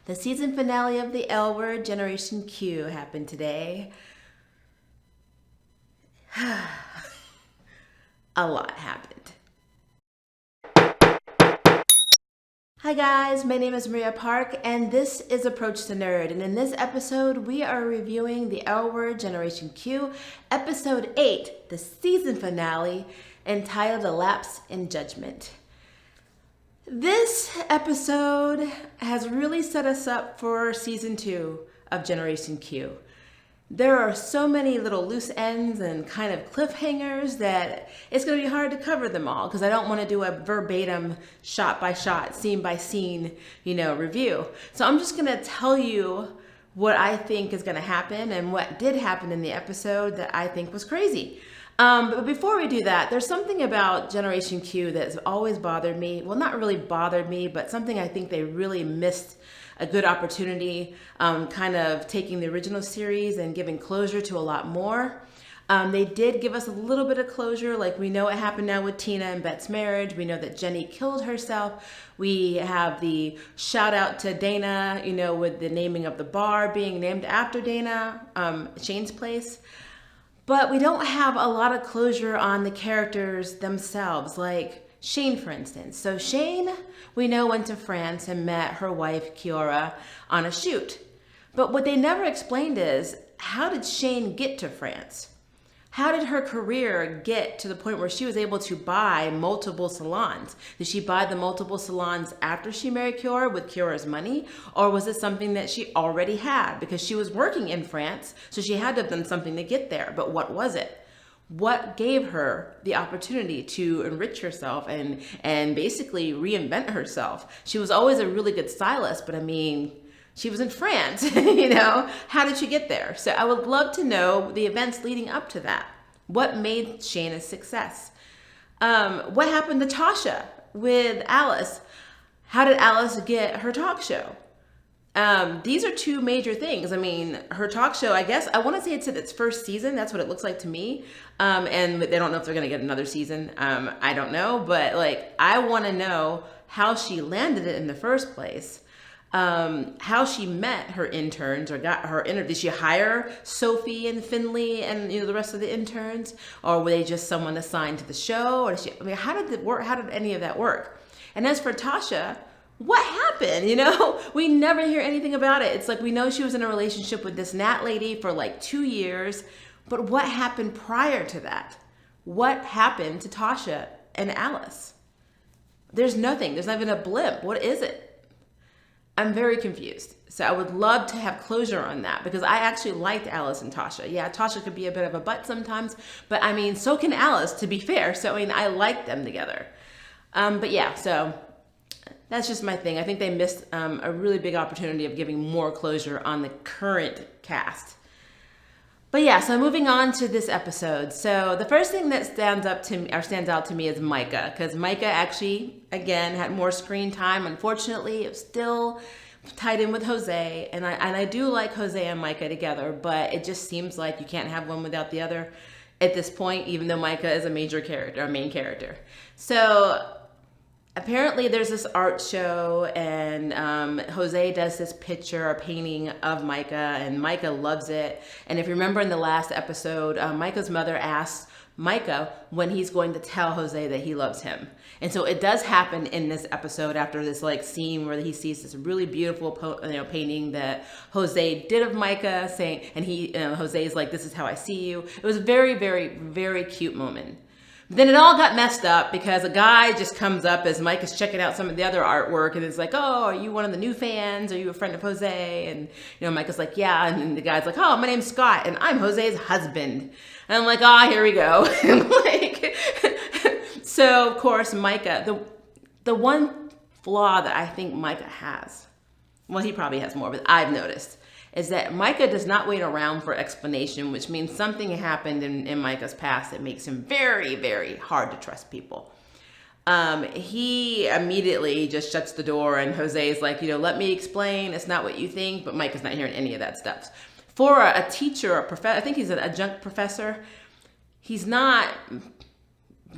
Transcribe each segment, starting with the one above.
The season finale of the LWGenQ happened today. A lot happened. Hi guys, my name is Maria Park and this is Approach to Nerd, and in this episode we are reviewing the LWGenQ episode 8, the season finale, entitled A Lapse in Judgment. This episode has really set us up for season 2 of Generation Q. There are so many little loose ends and kind of cliffhangers that it's going to be hard to cover them all because I don't want to do a verbatim shot by shot, scene by scene, review. So I'm just going to tell you what I think is going to happen and what did happen in the episode that I think was crazy. But before we do that, there's something about Generation Q that's always bothered me. Well, not really bothered me, but something I think they really missed a good opportunity, kind of taking the original series and giving closure to a lot more. They did give us a little bit of closure, like we know what happened now with Tina and Bet's marriage. We know that Jenny killed herself. We have the shout out to Dana, with the naming of the bar being named after Dana, Shane's place. But we don't have a lot of closure on the characters themselves, like Shane, for instance. So Shane, we know, went to France and met her wife, Chiara, on a shoot. But what they never explained is, how did Shane get to France? How did her career get to the point where she was able to buy multiple salons? Did she buy the multiple salons after she married Chiara with Chiara's money? Or was it something that she already had? Because she was working in France, so she had to have done something to get there. But what was it? What gave her the opportunity to enrich herself and basically reinvent herself? She was always a really good stylist, but she was in France, How did she get there? So I would love to know the events leading up to that. What made Shane a success? What happened to Tasha with Alice? How did Alice get her talk show? These are two major things. Her talk show, I guess, I want to say it's in its first season. That's what it looks like to me. And they don't know if they're going to get another season. I don't know. But I want to know how she landed it in the first place. How she met her interns or got her interview. Did she hire Sophie and Finley and the rest of the interns? Or were they just someone assigned to the show? Or how did it work? How did any of that work? And as for Tasha, what happened? We never hear anything about it. It's like we know she was in a relationship with this Nat lady for 2 years, but what happened prior to that? What happened to Tasha and Alice? There's nothing. There's not even a blip. What is it? I'm very confused. So I would love to have closure on that because I actually liked Alice and Tasha. Yeah, Tasha could be a bit of a butt sometimes, but so can Alice, to be fair. So I like them together. But yeah, so that's just my thing. I think they missed a really big opportunity of giving more closure on the current cast. But yeah, so moving on to this episode. So the first thing that stands out to me is Mica, because Mica actually, again, had more screen time. Unfortunately, it was still tied in with Jose, and I do like Jose and Mica together, but it just seems like you can't have one without the other at this point, even though Mica is a main character. So apparently there's this art show and Jose does this picture or painting of Mica, and Mica loves it. And if you remember in the last episode, Mica's mother asks Mica when he's going to tell Jose that he loves him. And so it does happen in this episode after this scene where he sees this really beautiful painting that Jose did of Mica, saying, and Jose's like, "This is how I see you." It was a very, very, very cute moment. But then it all got messed up because a guy just comes up as Mike is checking out some of the other artwork and it's like, "Oh, are you one of the new fans? Are you a friend of Jose?" And Mike is like, "Yeah." And then the guy's like, "Oh, my name's Scott and I'm Jose's husband." And I'm like, here we go. So of course, Mica, the one flaw that I think Mica has, well, he probably has more, but I've noticed, is that Mica does not wait around for explanation, which means something happened in Mica's past that makes him very, very hard to trust people. He immediately just shuts the door and Jose is like, "Let me explain. It's not what you think," but Mica's not hearing any of that stuff. For a teacher, a professor, I think he's an adjunct professor, he's not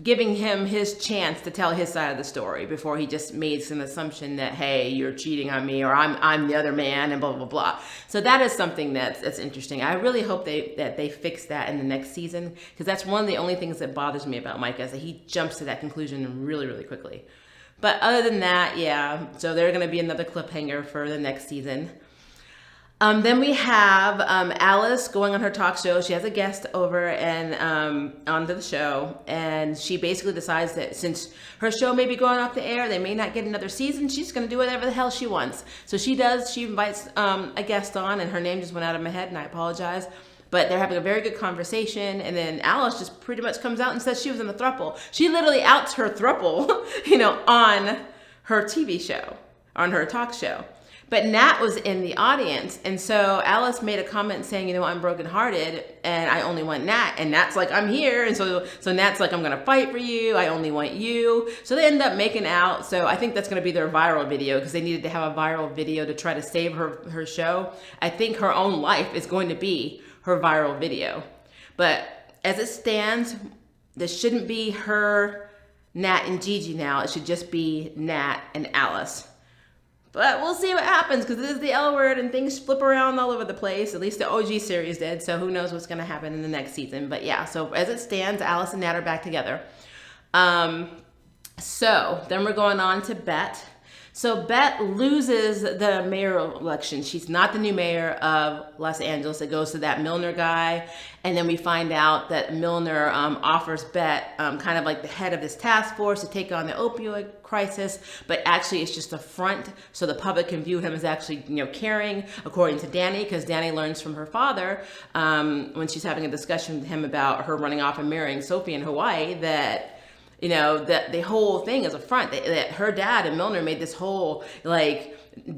giving him his chance to tell his side of the story before he just made some assumption that, hey, you're cheating on me, or I'm the other man, and blah blah blah. So that is something that's interesting. I really hope that they fix that in the next season, because that's one of the only things that bothers me about Mica, is that he jumps to that conclusion really quickly. But other than that, yeah, so they're going to be another cliffhanger for the next season. Then we have Alice going on her talk show. She has a guest over and onto the show, and she basically decides that since her show may be going off the air, they may not get another season, she's going to do whatever the hell she wants. So she invites a guest on, and her name just went out of my head, and I apologize. But they're having a very good conversation, and then Alice just pretty much comes out and says she was in a throuple. She literally outs her throuple, on her TV show, on her talk show. But Nat was in the audience, and so Alice made a comment saying, I'm brokenhearted, and I only want Nat. And Nat's like, I'm here, and so Nat's like, I'm gonna fight for you. I only want you. So they end up making out. So I think that's gonna be their viral video, because they needed to have a viral video to try to save her show. I think her own life is going to be her viral video. But as it stands, this shouldn't be her, Nat, and Gigi now. It should just be Nat and Alice. But we'll see what happens, because this is the L word and things flip around all over the place. At least the OG series did. So who knows what's going to happen in the next season. But yeah, so as it stands, Alice and Nat are back together. So then we're going on to Bet. So Bet loses the mayoral election. She's not the new mayor of Los Angeles. It goes to that Milner guy. And then we find out that Milner offers Bet kind of like the head of this task force to take on the opioid crisis. But actually it's just a front so the public can view him as actually, caring, according to Danny, because Danny learns from her father when she's having a discussion with him about her running off and marrying Sophie in Hawaii, that that the whole thing is a front, that her dad and Milner made this whole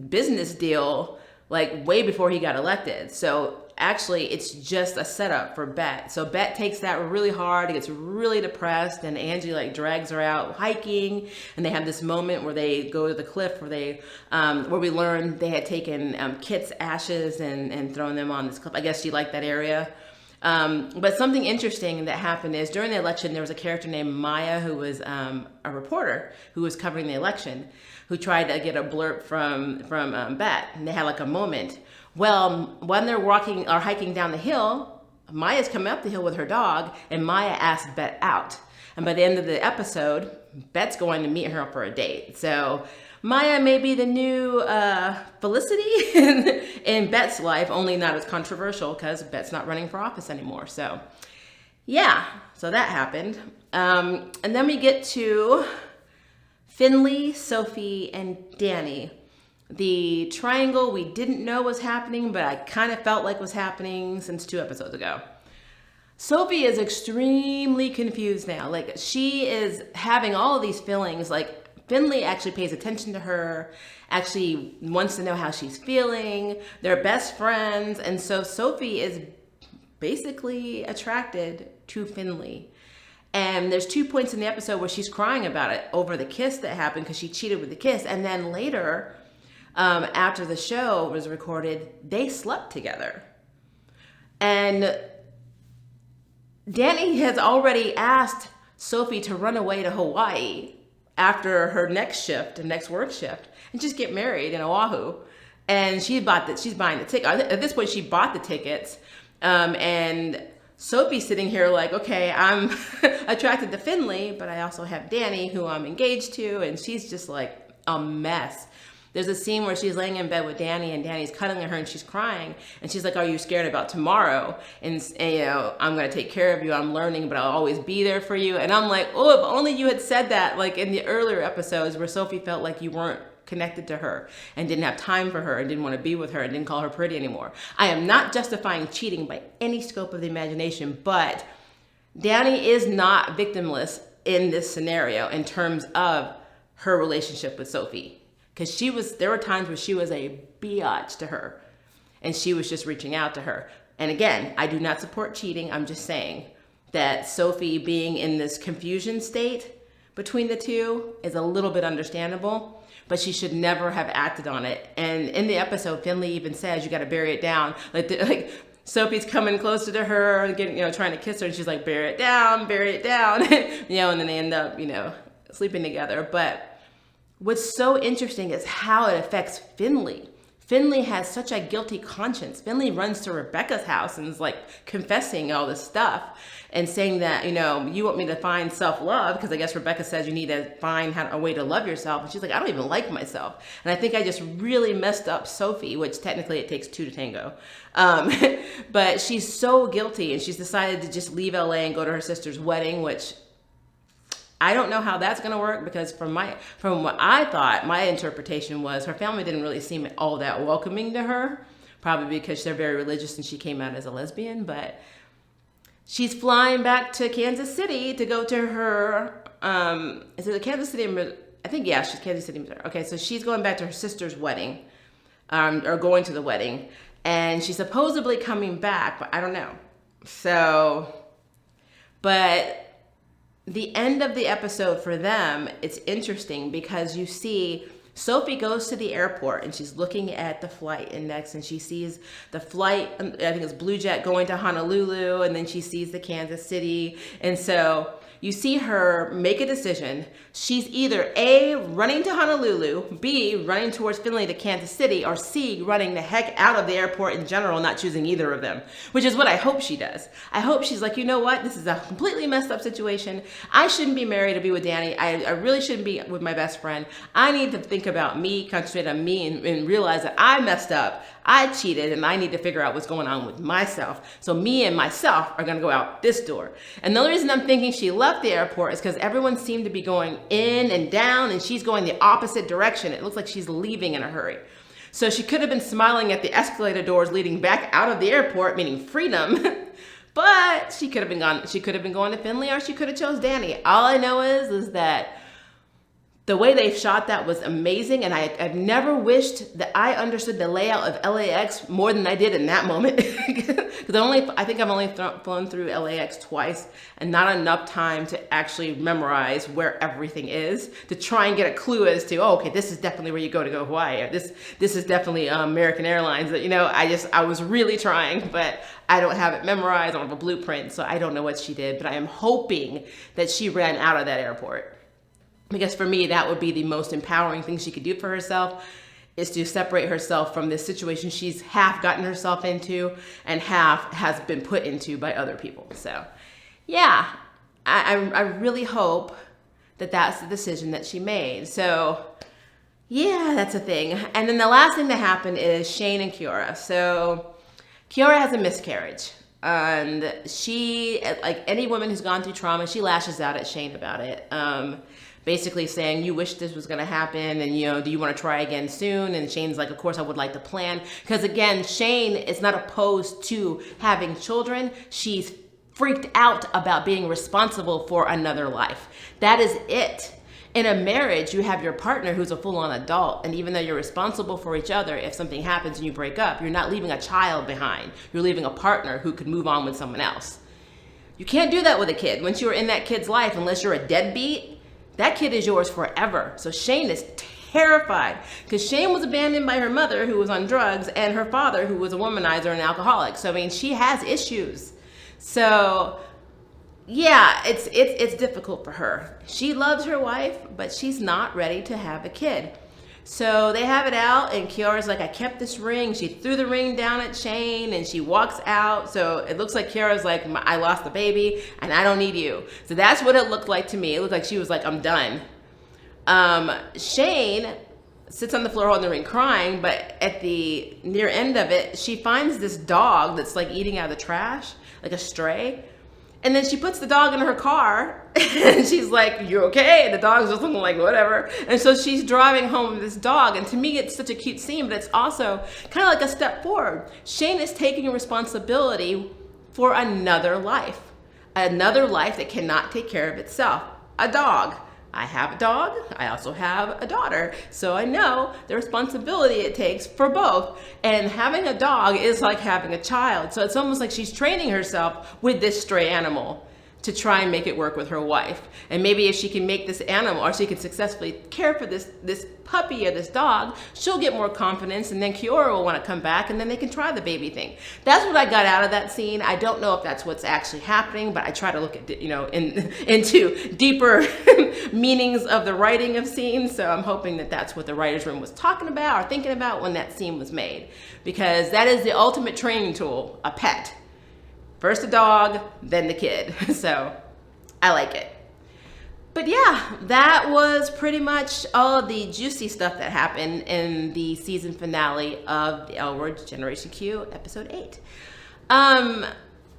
business deal way before he got elected. So actually it's just a setup for Bet. So Bet takes that really hard. It gets really depressed, and Angie drags her out hiking, and they have this moment where they go to the cliff where we learn they had taken Kit's ashes and thrown them on this cliff. I guess she liked that area. But something interesting that happened is during the election, there was a character named Maya who was a reporter who was covering the election, who tried to get a blurb from Bet, and they had a moment. Well, when they're walking or hiking down the hill, Maya's coming up the hill with her dog, and Maya asked Bet out. And by the end of the episode, Bet's going to meet her for a date. So Maya may be the new Felicity in Bet's life, only not as controversial because Bet's not running for office anymore. So yeah, so that happened. And then we get to Finley, Sophie, and Danny. The triangle we didn't know was happening, but I kind of felt like was happening since 2 episodes ago. Sophie is extremely confused now. She is having all of these feelings. Finley actually pays attention to her, actually wants to know how she's feeling. They're best friends. And so Sophie is basically attracted to Finley. And there's 2 points in the episode where she's crying about it over the kiss that happened because she cheated with the kiss. And then later, after the show was recorded, they slept together. And Danny has already asked Sophie to run away to Hawaii after her next work shift, and just get married in Oahu. And she's buying the ticket. At this point, she bought the tickets. And Sophie's sitting here okay, I'm attracted to Finley, but I also have Danny, who I'm engaged to, and she's just a mess. There's a scene where she's laying in bed with Danny, and Danny's cuddling her, and she's crying, and she's like, "Are you scared about tomorrow?" And I'm gonna take care of you. I'm learning, but I'll always be there for you. And I'm like, oh, if only you had said that in the earlier episodes where Sophie felt like you weren't connected to her and didn't have time for her and didn't want to be with her and didn't call her pretty anymore. I am not justifying cheating by any scope of the imagination, but Danny is not victimless in this scenario in terms of her relationship with Sophie. Because there were times where she was a biatch to her, and she was just reaching out to her. And again, I do not support cheating. I'm just saying that Sophie being in this confusion state between the two is a little bit understandable, but she should never have acted on it. And in the episode, Finley even says, you got to bury it down. Sophie's coming closer to her, getting, trying to kiss her, and she's like, bear it down, and then they end up, sleeping together. But what's so interesting is how it affects Finley. Finley has such a guilty conscience. Finley runs to Rebecca's house and is like confessing all this stuff and saying that, you want me to find self-love, because I guess Rebecca says you need to find a way to love yourself. And she's like, I don't even like myself. And I think I just really messed up Sophie, which technically it takes two to tango. But she's so guilty, and she's decided to just leave LA and go to her sister's wedding, which I don't know how that's going to work, because from what I thought, my interpretation was her family didn't really seem all that welcoming to her, probably because they're very religious and she came out as a lesbian. But she's flying back to Kansas City to go to her, is it Kansas City? I think, yeah, she's Kansas City, Missouri. Okay, so she's going back to her sister's wedding, or going to the wedding, and she's supposedly coming back, but I don't know. So, but the end of the episode for them, it's interesting because you see Sophie goes to the airport and she's looking at the flight index, and she sees the flight, I think it's Blue Jet, going to Honolulu, and then she sees the Kansas City. And so you see her make a decision. She's either A, running to Honolulu, B, running towards Finley to Kansas City, or C, running the heck out of the airport in general, not choosing either of them, which is what I hope she does. I hope she's like, you know what? This is a completely messed up situation. I shouldn't be married to be with Danny. I really shouldn't be with my best friend. I need to think about me, concentrate on me, and realize that I messed up. I cheated, and I need to figure out what's going on with myself. So me and myself are gonna go out this door. And the only reason I'm thinking she left the airport is because everyone seemed to be going in and down, and she's going the opposite direction. It looks like she's leaving in a hurry. So she could have been smiling at the escalator doors leading back out of the airport, meaning freedom. But she could have been gone. She could have been going to Finley, or she could have chose Danny. All I know is that the way they shot that was amazing, and I've never wished that I understood the layout of LAX more than I did in that moment. Because I think I've only flown through LAX twice, and not enough time to actually memorize where everything is to try and get a clue as to, oh, okay, this is definitely where you go to Hawaii. This is definitely American Airlines. I was really trying, but I don't have it memorized. I don't have a blueprint, so I don't know what she did. But I am hoping that she ran out of that airport. Because for me, that would be the most empowering thing she could do for herself, is to separate herself from this situation she's half gotten herself into and half has been put into by other people. So yeah, I really hope that that's the decision that she made. So yeah, that's a thing. And then the last thing that happened is Shane and Chiara. So Chiara has a miscarriage. And she, like any woman who's gone through trauma, she lashes out at Shane about it. Basically saying, you wish this was going to happen, and do you want to try again soon? And Shane's like, of course I would like to plan, because again, Shane is not opposed to having children. She's freaked out about being responsible for another life. That is it. In a marriage, you have your partner who's a full-on adult, and even though you're responsible for each other, if something happens and you break up, you're not leaving a child behind. You're leaving a partner who could move on with someone else. You can't do that with a kid. Once you're in that kid's life, unless you're a deadbeat, that kid is yours forever. So Shane is terrified, because Shane was abandoned by her mother, who was on drugs, and her father, who was a womanizer and alcoholic. So I mean, she has issues. So yeah, it's difficult for her. She loves her wife, but she's not ready to have a kid. So they have it out, and Chiara's like, I kept this ring. She threw the ring down at Shane, and she walks out. So it looks like Chiara's like, I lost the baby, and I don't need you. So that's what it looked like to me. It looked like she was like, I'm done. Shane sits on the floor holding the ring crying, but at the near end of it, she finds this dog that's like eating out of the trash, like a stray. And then she puts the dog in her car, and she's like, you okay? And the dog's just looking like whatever. And so she's driving home with this dog. And to me, it's such a cute scene, but it's also kind of like a step forward. Shane is taking responsibility for another life that cannot take care of itself, a dog. I have a dog. I also have a daughter. So I know the responsibility it takes for both. And having a dog is like having a child. So it's almost like she's training herself with this stray animal to try and make it work with her wife. And maybe if she can make this animal, or she can successfully care for this puppy or this dog, she'll get more confidence, and then Chiara will want to come back, and then they can try the baby thing. That's what I got out of that scene. I don't know if that's what's actually happening, but I try to look at, into deeper meanings of the writing of scenes. So I'm hoping that that's what the writer's room was talking about or thinking about when that scene was made, because that is the ultimate training tool, a pet. First the dog, then the kid. So I like it. But yeah, that was pretty much all of the juicy stuff that happened in the season finale of the LWGenQ episode 8.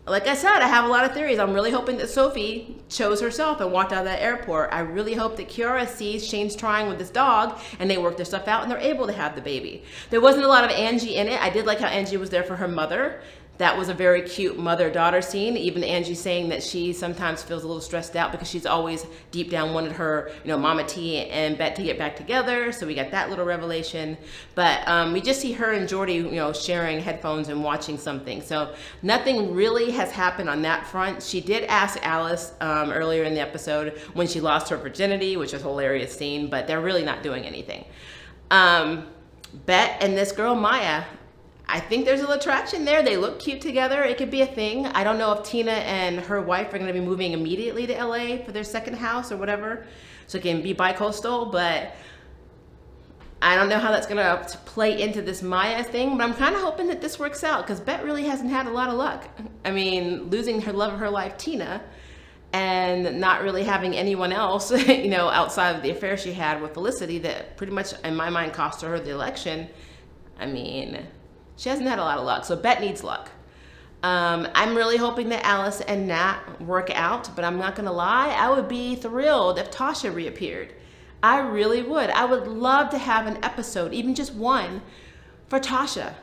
Like I said, I have a lot of theories. I'm really hoping that Sophie chose herself and walked out of that airport. I really hope that Chiara sees Shane's trying with this dog and they work their stuff out and they're able to have the baby. There wasn't a lot of Angie in it. I did like how Angie was there for her mother. That was a very cute mother-daughter scene. Even Angie saying that she sometimes feels a little stressed out because she's always deep down wanted her, Mama T and Bet to get back together. So we got that little revelation. But we just see her and Jordy, sharing headphones and watching something. So nothing really has happened on that front. She did ask Alice earlier in the episode when she lost her virginity, which was a hilarious scene, but they're really not doing anything. Bet and this girl, Maya, I think there's a little attraction there. They look cute together. It could be a thing. I don't know if Tina and her wife are going to be moving immediately to LA for their second house or whatever, so it can be bi-coastal, but I don't know how that's going to play into this Maya thing, but I'm kind of hoping that this works out because Bet really hasn't had a lot of luck. I mean, losing her love of her life, Tina, and not really having anyone else, outside of the affair she had with Felicity that pretty much, in my mind, cost her the election. I mean, she hasn't had a lot of luck, so Bet needs luck. I'm really hoping that Alice and Nat work out, but I'm not gonna lie, I would be thrilled if Tasha reappeared. I really would. I would love to have an episode, even just one, for Tasha.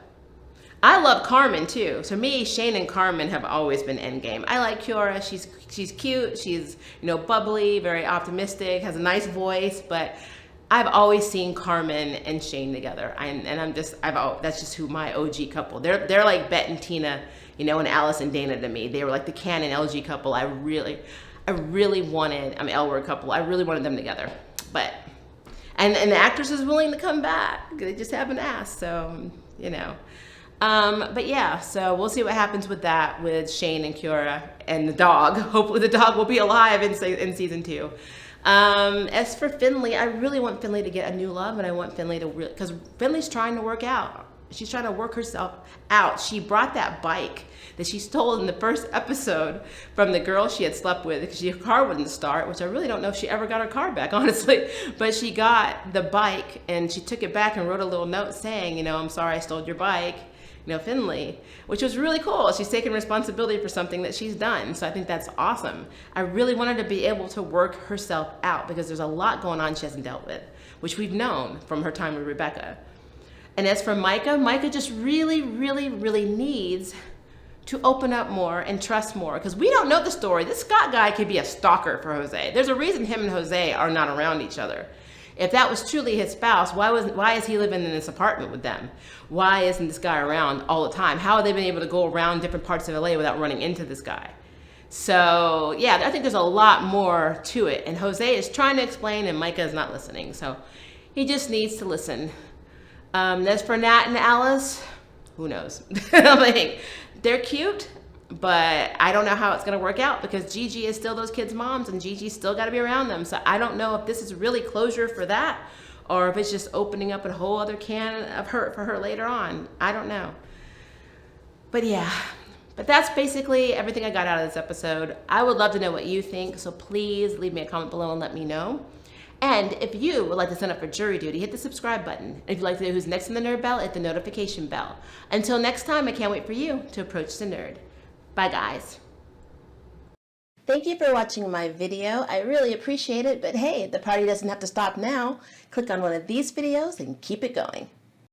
I love Carmen too. To me, Shane and Carmen have always been endgame. I like Chiara. She's cute. She's bubbly, very optimistic, has a nice voice, but I've always seen Carmen and Shane together, that's just who my OG couple. They're like Bet and Tina, and Alice and Dana to me. They were like the canon LG couple. I really wanted, L-word couple. I really wanted them together, but and the actress is willing to come back. They just haven't asked, so But yeah, so we'll see what happens with that with Shane and Chiara and the dog. Hopefully the dog will be alive in season 2. As for Finley, I really want Finley to get a new love, and I want Finley to because Finley's trying to work out. She's trying to work herself out. She brought that bike that she stole in the first episode from the girl she had slept with because her car wouldn't start, which I really don't know if she ever got her car back, honestly. But she got the bike and she took it back and wrote a little note saying, I'm sorry I stole your bike. Finley, which was really cool. She's taking responsibility for something that she's done. So I think that's awesome. I really want her to be able to work herself out because there's a lot going on she hasn't dealt with, which we've known from her time with Rebecca. And as for Mica, Mica just really, really, really needs to open up more and trust more because we don't know the story. This Scott guy could be a stalker for Jose. There's a reason him and Jose are not around each other. If that was truly his spouse, why is he living in this apartment with them? Why isn't this guy around all the time? How have they been able to go around different parts of LA without running into this guy? So yeah, I think there's a lot more to it. And Jose is trying to explain and Mica is not listening. So he just needs to listen. As for Nat and Alice, who knows? They're cute, but I don't know how it's going to work out because Gigi is still those kids' moms and Gigi's still got to be around them. So I don't know if this is really closure for that or if it's just opening up a whole other can of hurt for her later on. I don't know. But yeah, but that's basically everything I got out of this episode. I would love to know what you think, so please leave me a comment below and let me know. And if you would like to sign up for jury duty, hit the subscribe button. If you'd like to know who's next in the nerd bell, hit the notification bell. Until next time, I can't wait for you to approach the nerd. Bye, guys. Thank you for watching my video. I really appreciate it, but hey, the party doesn't have to stop now. Click on one of these videos and keep it going.